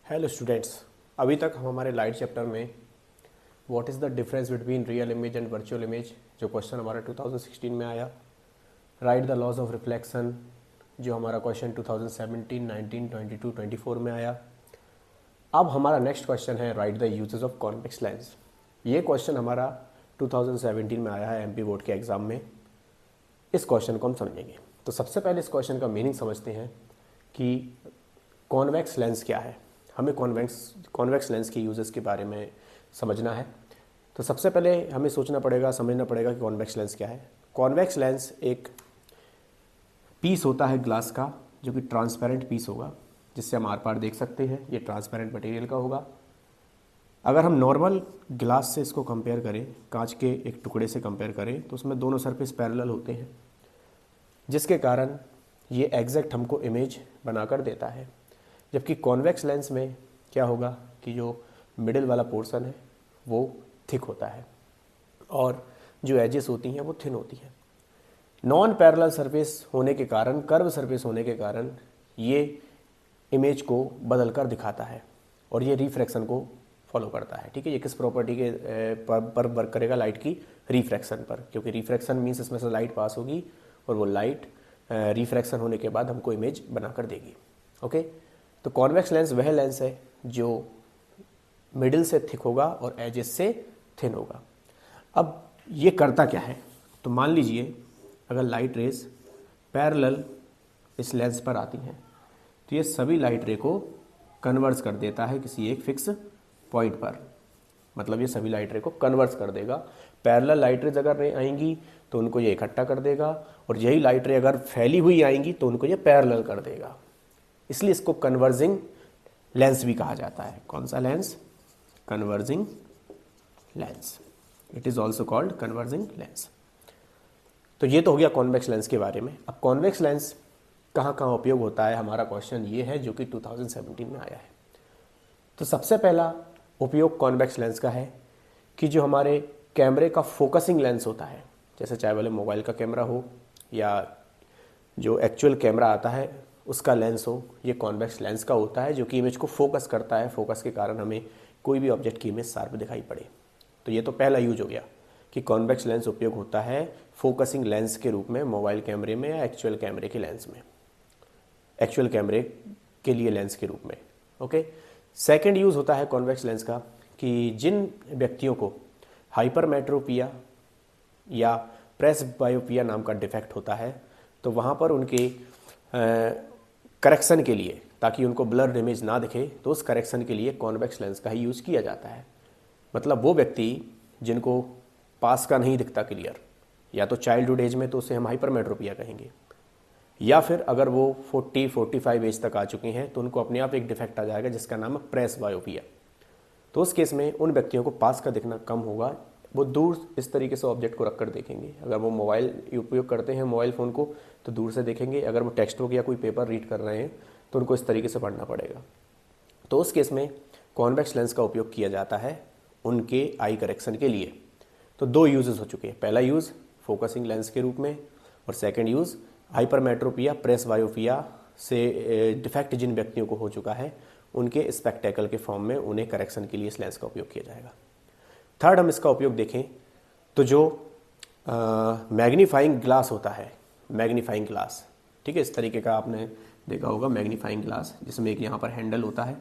Hello students, अभी तक हम हमारे लाइट चैप्टर में what is the difference between real image and virtual image जो क्वेश्चन हमारा 2016 में आया, right the laws of reflection जो हमारा क्वेश्चन 2017, 19, 22, 24 में आया। अब हमारा नेक्स्ट क्वेश्चन है right the uses of convex lens. ये क्वेश्चन हमारा 2017 में आया है एमपी बोर्ड के एग्ज़ाम में। इस क्वेश्चन को हम समझेंगे। तो सबसे पहले इस क्वेश्चन का मीनिंग समझते हैं कि कॉन्वेक्स लेंस क्या है। हमें कॉन्वेक्स लेंस के यूजेस के बारे में समझना है। तो सबसे पहले हमें समझना पड़ेगा कि कॉन्वेक्स लेंस क्या है। कॉन्वेक्स लेंस एक पीस होता है ग्लास का जो कि ट्रांसपेरेंट पीस होगा, जिससे हम आर पार देख सकते हैं। ये ट्रांसपेरेंट मटेरियल का होगा। अगर हम नॉर्मल ग्लास से इसको कंपेयर करें, कांच के एक टुकड़े से कंपेयर करें, तो उसमें दोनों सरफेस पैरेलल होते हैं, जिसके कारण ये एग्जैक्ट हमको इमेज बनाकर देता है। जबकि कॉन्वेक्स लेंस में क्या होगा कि जो मिडिल वाला पोर्शन है वो थिक होता है और जो एजेस होती हैं वो थिन होती हैं। नॉन पैरेलल सरफेस होने के कारण, कर्व सरफेस होने के कारण ये इमेज को बदल कर दिखाता है और ये रिफ्रैक्शन को फॉलो करता है। ठीक है, ये किस प्रॉपर्टी के पर वर्क करेगा? लाइट की रिफ्रैक्शन पर, क्योंकि रिफ्रैक्शन मीन्स इसमें से लाइट पास होगी और वो लाइट रिफ्रैक्शन होने के बाद हमको इमेज बनाकर देगी। ओके, तो कॉन्वेक्स लेंस वह लेंस है जो मिडिल से थिक होगा और एजेस से थिन होगा। अब ये करता क्या है? तो मान लीजिए अगर लाइट रेज पैरेलल इस लेंस पर आती हैं तो ये सभी लाइट रे को कन्वर्स कर देता है किसी एक फिक्स पॉइंट पर। मतलब ये सभी लाइट रे को कन्वर्स कर देगा। पैरेलल लाइट रेज अगर आएंगी तो उनको ये इकट्ठा कर देगा और यही लाइट रे अगर फैली हुई आएंगी तो उनको ये पैरेलल कर देगा। इसलिए इसको कन्वर्जिंग लेंस भी कहा जाता है। कौन सा lens? Converging lens. It is also called converging lens. तो ये तो हो गया कॉन्वेक्स लेंस के बारे में। अब कॉन्वेक्स लेंस कहाँ कहाँ उपयोग होता है, हमारा क्वेश्चन ये है जो कि 2017 में आया है। तो सबसे पहला उपयोग कॉन्वेक्स लेंस का है कि जो हमारे कैमरे का फोकसिंग लेंस होता है, जैसे चाहे वाले मोबाइल का कैमरा हो या जो एक्चुअल कैमरा आता है उसका लेंस हो, ये कॉन्वेक्स लेंस का होता है जो कि इमेज को फोकस करता है। फोकस के कारण हमें कोई भी ऑब्जेक्ट की इमेज शार्प दिखाई पड़े। तो ये तो पहला यूज हो गया कि कॉन्वेक्स लेंस उपयोग होता है फोकसिंग लेंस के रूप में मोबाइल कैमरे में या एक्चुअल कैमरे के लेंस में, एक्चुअल कैमरे के लिए लेंस के रूप में। ओके, सेकेंड यूज होता है कॉन्वेक्स लेंस का कि जिन व्यक्तियों को हाइपरमेट्रोपिया या प्रेसबायोपिया नाम का डिफेक्ट होता है, तो वहाँ पर उनके करेक्शन के लिए, ताकि उनको ब्लर्ड इमेज ना दिखे, तो उस करेक्शन के लिए कॉन्वेक्स लेंस का ही यूज़ किया जाता है। मतलब वो व्यक्ति जिनको पास का नहीं दिखता क्लियर, या तो चाइल्डहुड एज में तो उसे हम हाइपरमेट्रोपिया कहेंगे, या फिर अगर वो 40-45 एज तक आ चुके हैं तो उनको अपने आप एक डिफेक्ट आ जाएगा जिसका नाम है प्रेसबायोपिया। तो उस केस में उन व्यक्तियों को पास का दिखना कम होगा। वो दूर इस तरीके से ऑब्जेक्ट को रखकर देखेंगे। अगर वो मोबाइल उपयोग करते हैं, मोबाइल फ़ोन को, तो दूर से देखेंगे। अगर वो टेक्स्ट बुक या कोई पेपर रीड कर रहे हैं तो उनको इस तरीके से पढ़ना पड़ेगा। तो उस केस में कॉन्वेक्स लेंस का उपयोग किया जाता है उनके आई करेक्शन के लिए। तो दो यूजेस हो चुके हैं। पहला यूज़ फोकसिंग लेंस के रूप में और सेकेंड यूज़ हाइपरमेट्रोपिया प्रेसबायोपिया से डिफेक्ट जिन व्यक्तियों को हो चुका है उनके स्पेक्टेकल के फॉर्म में उन्हें करेक्शन के लिए इस लेंस का उपयोग किया जाएगा। थर्ड हम इसका उपयोग देखें तो जो मैग्नीफाइंग ग्लास होता है, मैग्नीफाइंग ग्लास, ठीक है, इस तरीके का आपने देखा होगा मैग्नीफाइंग ग्लास, जिसमें एक यहाँ पर हैंडल होता है।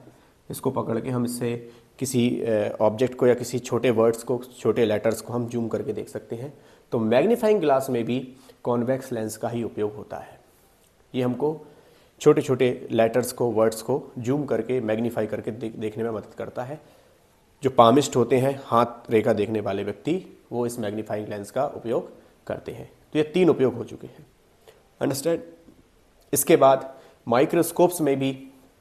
इसको पकड़ के हम इससे किसी ऑब्जेक्ट को या किसी छोटे वर्ड्स को, छोटे लेटर्स को हम जूम करके देख सकते हैं। तो मैग्नीफाइंग ग्लास में भी कॉन्वेक्स लेंस का ही उपयोग होता है। ये हमको छोटे छोटे लेटर्स को, वर्ड्स को जूम करके, मैग्नीफाई करके देखने में मदद करता है। जो पामिस्ट होते हैं, हाथ रेखा देखने वाले व्यक्ति, वो इस मैग्नीफाइंग लेंस का उपयोग करते हैं। तो ये तीन उपयोग हो चुके हैं। अंडरस्टैंड? इसके बाद माइक्रोस्कोप्स में भी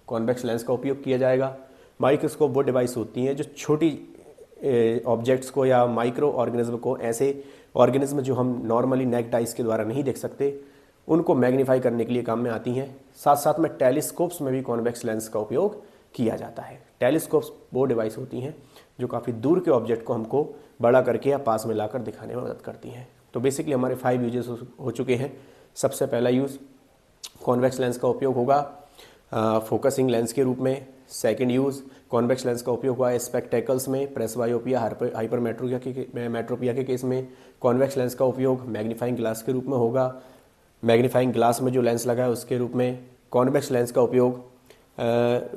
कॉन्वेक्स लेंस का उपयोग किया जाएगा। माइक्रोस्कोप वो डिवाइस होती हैं जो छोटी ऑब्जेक्ट्स को या माइक्रो ऑर्गेनिज्म को, ऐसे ऑर्गेनिज्म जो हम नॉर्मली नेक्ड आइज के द्वारा नहीं देख सकते, उनको मैग्नीफाई करने के लिए काम में आती हैं। साथ साथ में टेलीस्कोप्स में भी कॉन्वेक्स लेंस का उपयोग किया जाता है। टेलीस्कोप्स वो डिवाइस होती हैं जो काफ़ी दूर के ऑब्जेक्ट को हमको बड़ा करके या पास में लाकर दिखाने में मदद करती हैं। तो बेसिकली हमारे 5 यूजेस हो चुके हैं। सबसे पहला यूज़ कॉन्वेक्स लेंस का उपयोग होगा फोकसिंग लेंस के रूप में। सेकंड यूज़ कॉन्वेक्स लेंस का उपयोग हुआ है स्पेक्टेकल्स में, प्रेसबायोपिया, हाइपरमेट्रोपिया के केस में। कॉन्वेक्स लेंस का उपयोग मैग्नीफाइंग ग्लास के रूप में होगा, मैग्नीफाइंग ग्लास में जो लेंस लगा है उसके रूप में। कॉन्वेक्स लेंस का उपयोग